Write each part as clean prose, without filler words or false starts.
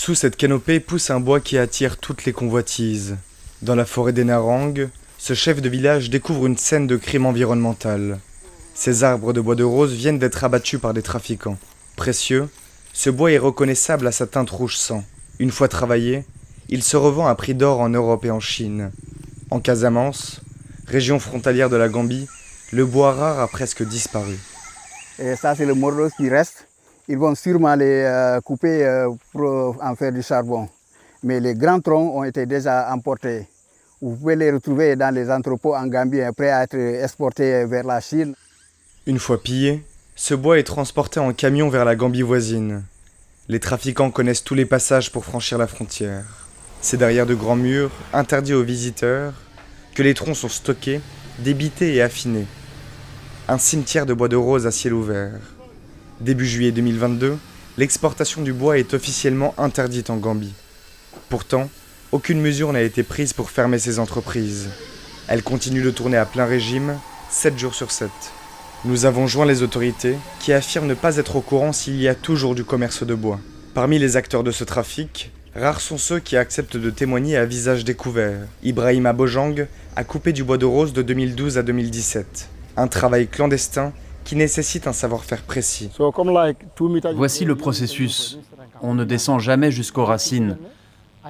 Sous cette canopée pousse un bois qui attire toutes les convoitises. Dans la forêt des Narangs, ce chef de village découvre une scène de crime environnemental. Ces arbres de bois de rose viennent d'être abattus par des trafiquants. Précieux, ce bois est reconnaissable à sa teinte rouge sang. Une fois travaillé, il se revend à prix d'or en Europe et en Chine. En Casamance, région frontalière de la Gambie, le bois rare a presque disparu. Et ça, c'est le morceau qui reste. Ils vont sûrement les couper pour en faire du charbon. Mais les grands troncs ont été déjà emportés. Vous pouvez les retrouver dans les entrepôts en Gambie, prêts à être exportés vers la Chine. Une fois pillé, ce bois est transporté en camion vers la Gambie voisine. Les trafiquants connaissent tous les passages pour franchir la frontière. C'est derrière de grands murs, interdits aux visiteurs, que les troncs sont stockés, débités et affinés. Un cimetière de bois de rose à ciel ouvert. Début juillet 2022, l'exportation du bois est officiellement interdite en Gambie. Pourtant, aucune mesure n'a été prise pour fermer ces entreprises. Elles continuent de tourner à plein régime, 7 jours sur 7. Nous avons joint les autorités qui affirment ne pas être au courant s'il y a toujours du commerce de bois. Parmi les acteurs de ce trafic, rares sont ceux qui acceptent de témoigner à visage découvert. Ibrahima Bojang a coupé du bois de rose de 2012 à 2017. Un travail clandestin qui nécessite un savoir-faire précis. Voici le processus. On ne descend jamais jusqu'aux racines.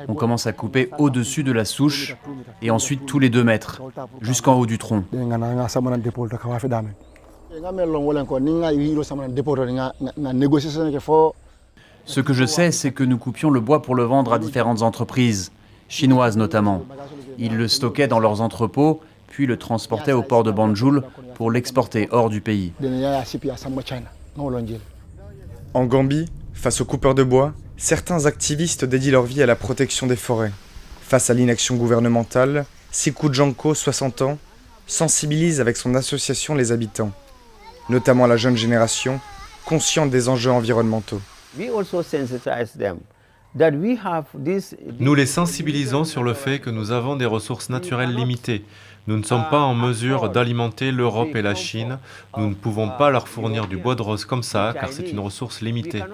On commence à couper au-dessus de la souche et ensuite tous les 2 mètres, jusqu'en haut du tronc. Ce que je sais, c'est que nous coupions le bois pour le vendre à différentes entreprises, chinoises notamment. Ils le stockaient dans leurs entrepôts, puis le transportaient au port de Banjul pour l'exporter hors du pays. En Gambie, face aux coupeurs de bois, certains activistes dédient leur vie à la protection des forêts. Face à l'inaction gouvernementale, Sikou Janko, 60 ans, sensibilise avec son association les habitants, notamment la jeune génération, consciente des enjeux environnementaux. Nous les sensibilisons sur le fait que nous avons des ressources naturelles limitées. Nous ne sommes pas en mesure d'alimenter l'Europe et la Chine. Nous ne pouvons pas leur fournir du bois de rose comme ça, car c'est une ressource limitée.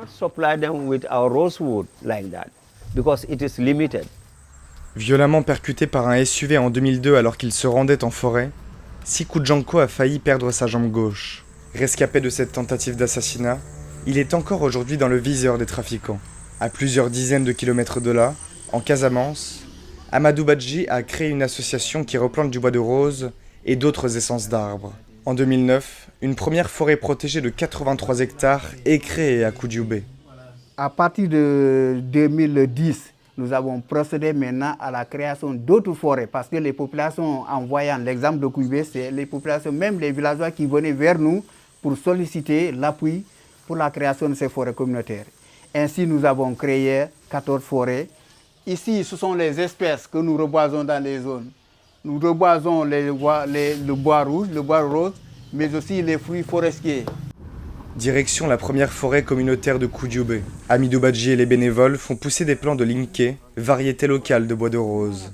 Violemment percuté par un SUV en 2002 alors qu'il se rendait en forêt, Sikou Janko a failli perdre sa jambe gauche. Rescapé de cette tentative d'assassinat, il est encore aujourd'hui dans le viseur des trafiquants. À plusieurs dizaines de kilomètres de là, en Casamance, Amadou Badji a créé une association qui replante du bois de rose et d'autres essences d'arbres. En 2009, une première forêt protégée de 83 hectares est créée à Koudioubé. À partir de 2010, nous avons procédé maintenant à la création d'autres forêts parce que les populations, en voyant l'exemple de Koudioubé, c'est les populations, même les villageois qui venaient vers nous pour solliciter l'appui pour la création de ces forêts communautaires. Ainsi, nous avons créé 14 forêts. Ici, ce sont les espèces que nous reboisons dans les zones. Nous reboisons le bois rouge, le bois rose, mais aussi les fruits forestiers. Direction la première forêt communautaire de Koudioubé. Amidou Badji et les bénévoles font pousser des plants de linké, variété locale de bois de rose.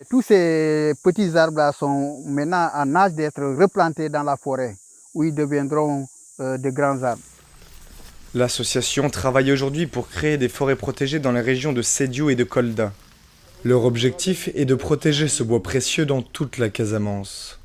Tous ces petits arbres-là sont maintenant en âge d'être replantés dans la forêt, où ils deviendront de grands arbres. L'association travaille aujourd'hui pour créer des forêts protégées dans les régions de Sédhiou et de Kolda. Leur objectif est de protéger ce bois précieux dans toute la Casamance.